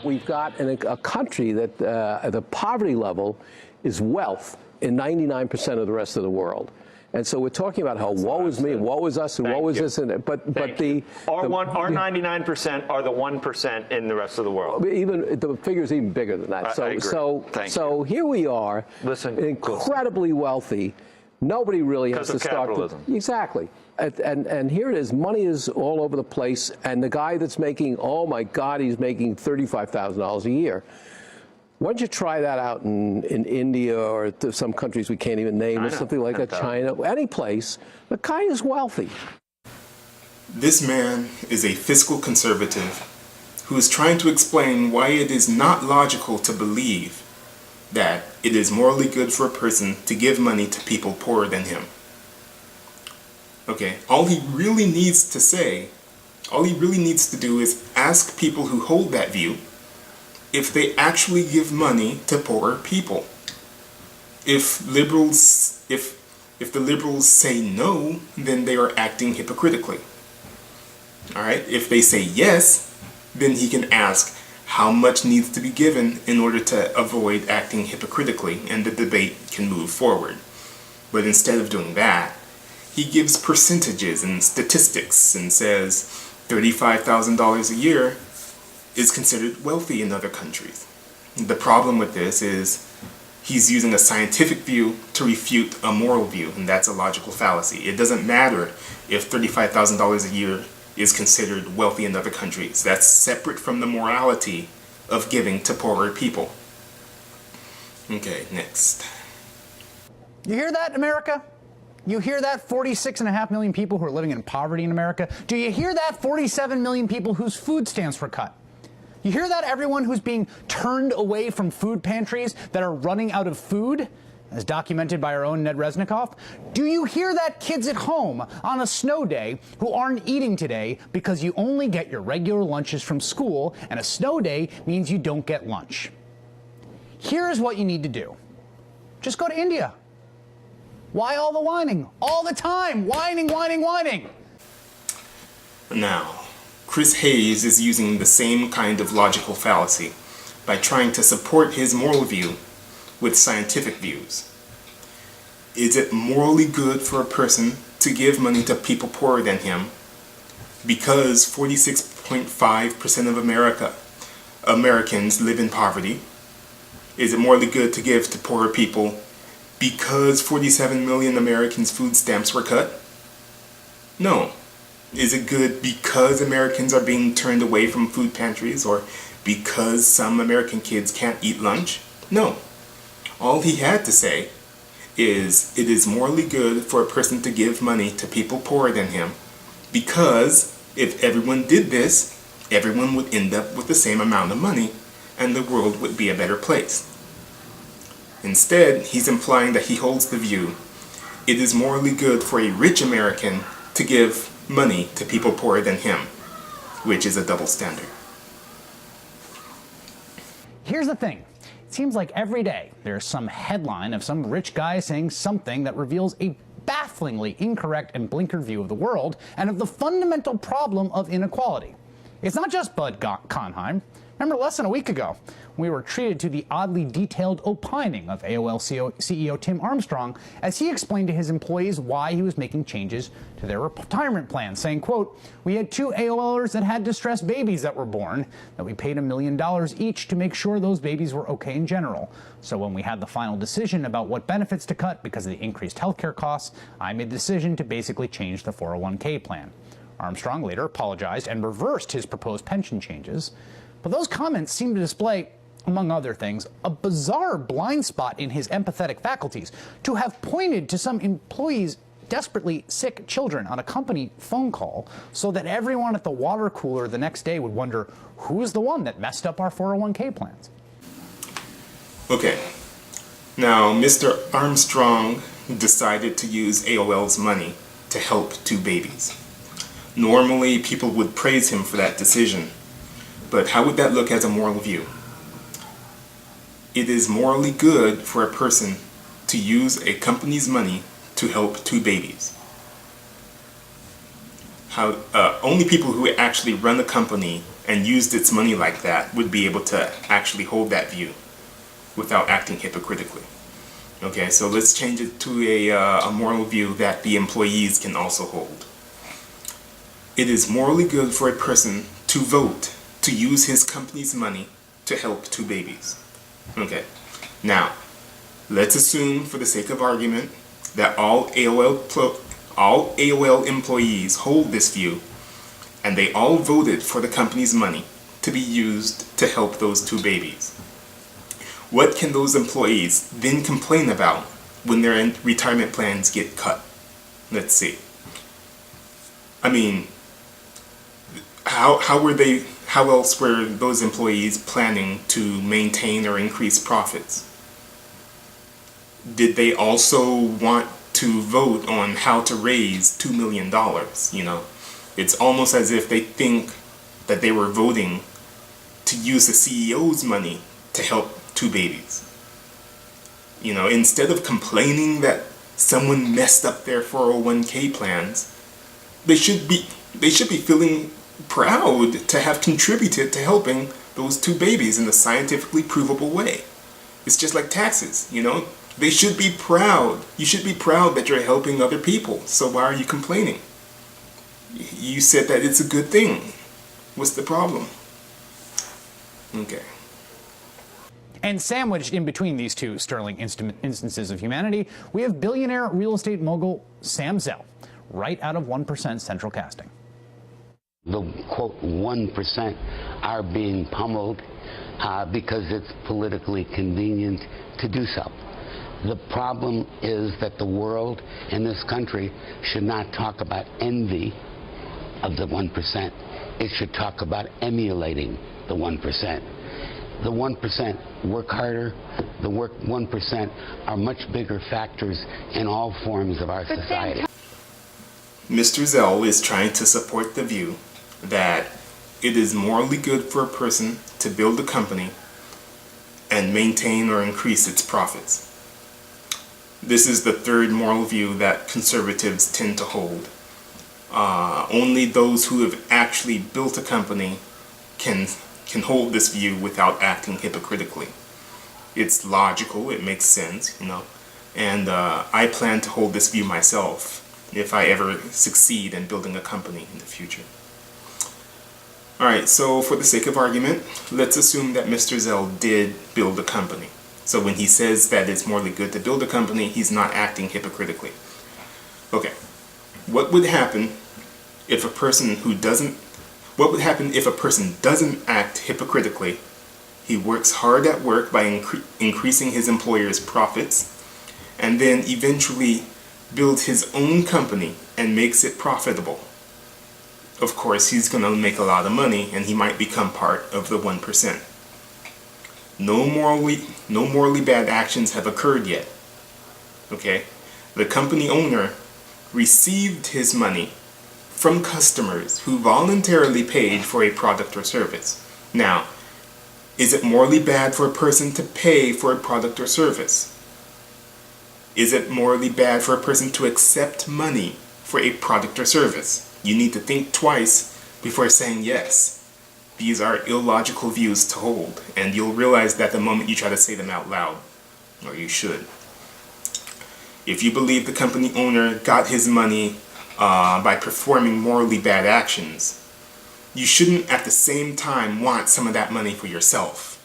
We've got a country that the poverty level is wealth in 99% of the rest of the world. And so we're talking about how woe is me, woe is us, and woe is this, and but the our 99% are the 1% in the rest of the world. Even the figure's even bigger than that. I agree. So here we are, incredibly wealthy. Nobody really has to start. Exactly. And here it is. Money is all over the place. And the guy that's making, oh my God, he's making $35,000 a year. Why don't you try that out in India or some countries we can't even name, or something like that, China, any place. The guy is wealthy. This man is a fiscal conservative who is trying to explain why it is not logical to believe that it is morally good for a person to give money to people poorer than him. Okay, all he really needs to say, all he really needs to do is ask people who hold that view if they actually give money to poorer people. If the liberals say no, then they are acting hypocritically. All right, if they say yes, then he can ask how much needs to be given in order to avoid acting hypocritically, and the debate can move forward. But instead of doing that, he gives percentages and statistics and says $35,000 a year is considered wealthy in other countries. The problem with this is he's using a scientific view to refute a moral view, and that's a logical fallacy. It doesn't matter if $35,000 a year is considered wealthy in other countries. That's separate from the morality of giving to poorer people. Okay, next. You hear that, America? You hear that 46.5 million people who are living in poverty in America? Do you hear that 47 million people whose food stamps were cut? You hear that, everyone who's being turned away from food pantries that are running out of food, as documented by our own Ned Resnikoff? Do you hear that, kids at home on a snow day who aren't eating today because you only get your regular lunches from school, and a snow day means you don't get lunch? Here is what you need to do. Just go to India. Why all the whining? All the time, whining, whining, whining. Now, Chris Hayes is using the same kind of logical fallacy by trying to support his moral view with scientific views. Is it morally good for a person to give money to people poorer than him because 46.5% of Americans live in poverty? Is it morally good to give to poorer people because 47 million Americans' food stamps were cut? No. Is it good because Americans are being turned away from food pantries, or because some American kids can't eat lunch? No. All he had to say is it is morally good for a person to give money to people poorer than him because if everyone did this, everyone would end up with the same amount of money and the world would be a better place. Instead, he's implying that he holds the view it is morally good for a rich American to give money to people poorer than him, which is a double standard. Here's the thing. It seems like every day there's some headline of some rich guy saying something that reveals a bafflingly incorrect and blinkered view of the world and of the fundamental problem of inequality. It's not just Bud Conheim. Remember, less than a week ago, we were treated to the oddly detailed opining of AOL CEO Tim Armstrong as he explained to his employees why he was making changes to their retirement plan, saying, quote, "We had 2 AOLers that had distressed babies that were born, that we paid $1 million each to make sure those babies were okay in general. So when we had the final decision about what benefits to cut because of the increased healthcare costs, I made the decision to basically change the 401k plan." Armstrong later apologized and reversed his proposed pension changes. But those comments seem to display, among other things, a bizarre blind spot in his empathetic faculties to have pointed to some employees' desperately sick children on a company phone call so that everyone at the water cooler the next day would wonder who's the one that messed up our 401k plans. Okay, now Mr. Armstrong decided to use AOL's money to help 2 babies. Normally, people would praise him for that decision, but how would that look as a moral view? It is morally good for a person to use a company's money to help 2 babies. Only people who actually run a company and used its money like that would be able to actually hold that view without acting hypocritically. Okay, so let's change it to a moral view that the employees can also hold. It is morally good for a person to vote to use his company's money to help two babies. Okay, now let's assume, for the sake of argument, that all AOL employees hold this view, and they all voted for the company's money to be used to help those two babies. What can those employees then complain about when their retirement plans get cut? Let's see. I mean, how else were those employees planning to maintain or increase profits? Did they also want to vote on how to raise $2 million? You know, it's almost as if they think that they were voting to use the CEO's money to help two babies. You know, instead of complaining that someone messed up their 401k plans, they should be feeling proud to have contributed to helping those two babies in a scientifically provable way. It's just like taxes, you know. They should be proud. You should be proud that you're helping other people. So why are you complaining? You said that it's a good thing. What's the problem? Okay. And sandwiched in between these two sterling instances of humanity, we have billionaire real estate mogul Sam Zell, right out of 1% Central Casting. The, quote, 1% are being pummeled because it's politically convenient to do so. The problem is that the world and this country should not talk about envy of the 1%. It should talk about emulating the 1%. The 1% work harder. The 1% are much bigger factors in all forms of our society. Mr. Zell is trying to support the view that it is morally good for a person to build a company and maintain or increase its profits. This is the third moral view that conservatives tend to hold. Only those who have actually built a company can hold this view without acting hypocritically. It's logical, it makes sense, you know, and I plan to hold this view myself if I ever succeed in building a company in the future. Alright, so for the sake of argument, let's assume that Mr. Zell did build a company. So when he says that it's morally good to build a company, he's not acting hypocritically. Okay, what would happen if a person doesn't act hypocritically? He works hard at work by increasing his employer's profits, and then eventually builds his own company and makes it profitable. Of course, he's going to make a lot of money, and he might become part of the 1%. No morally bad actions have occurred yet. Okay? The company owner received his money from customers who voluntarily paid for a product or service. Now, is it morally bad for a person to pay for a product or service? Is it morally bad for a person to accept money for a product or service? You need to think twice before saying yes. These are illogical views to hold, and you'll realize that the moment you try to say them out loud, or you should. If you believe the company owner got his money by performing morally bad actions, you shouldn't at the same time want some of that money for yourself.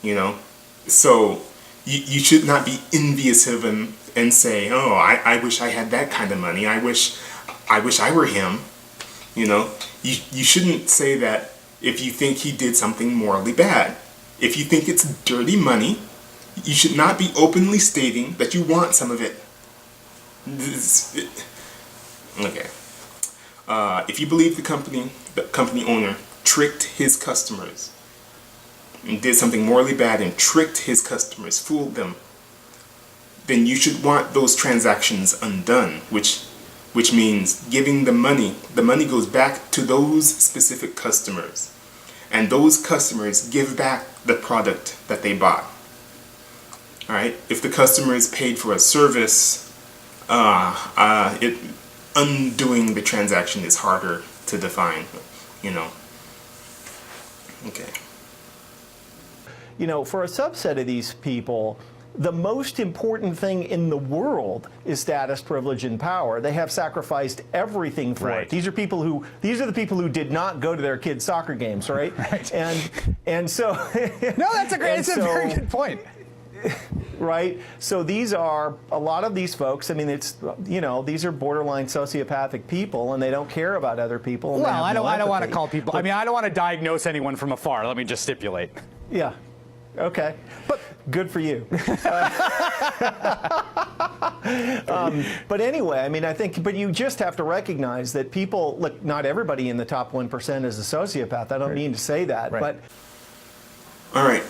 You know? So you should not be envious of him and say, oh, I wish I had that kind of money. I wish I were him. You know? You shouldn't say that if you think he did something morally bad. If you think it's dirty money, you should not be openly stating that you want some of it. Okay. If you believe the company owner tricked his customers and did something morally bad and tricked his customers, fooled them, then you should want those transactions undone, which means giving the money. The money goes back to those specific customers, and those customers give back the product that they bought. All right. If the customers paid for a service, undoing the transaction is harder to define. You know, Okay. You know, for a subset of these people, the most important thing in the world is status, privilege, and power. They have sacrificed everything for it. These are the people who did not go to their kids' soccer games, right? Right. And so no, that's a very good point. Right? So these are, a lot of these folks, I mean, it's, you know, these are borderline sociopathic people, and they don't care about other people. And well, I don't want to call people, I mean, I don't want to diagnose anyone from afar. Let me just stipulate. Yeah. Okay. But good for you. But anyway, I mean, I think, but you just have to recognize that people, look, not everybody in the top 1% is a sociopath. I don't mean to say that, but. All right.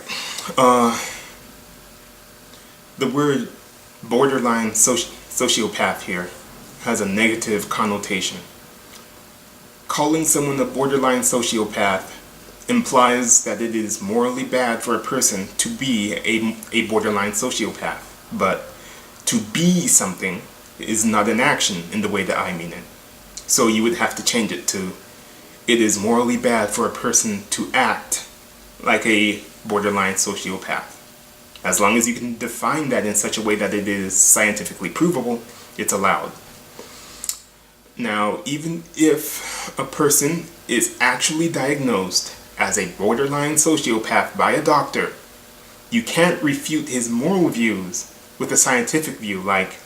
The word borderline sociopath here has a negative connotation. Calling someone a borderline sociopath implies that it is morally bad for a person to be a borderline sociopath. But to be something is not an action in the way that I mean it. So you would have to change it to, it is morally bad for a person to act like a borderline sociopath. As long as you can define that in such a way that it is scientifically provable, it's allowed. Now, even if a person is actually diagnosed as a borderline sociopath by a doctor, you can't refute his moral views with a scientific view like,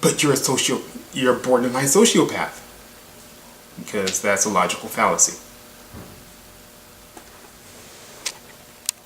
but you're a borderline sociopath. Because that's a logical fallacy.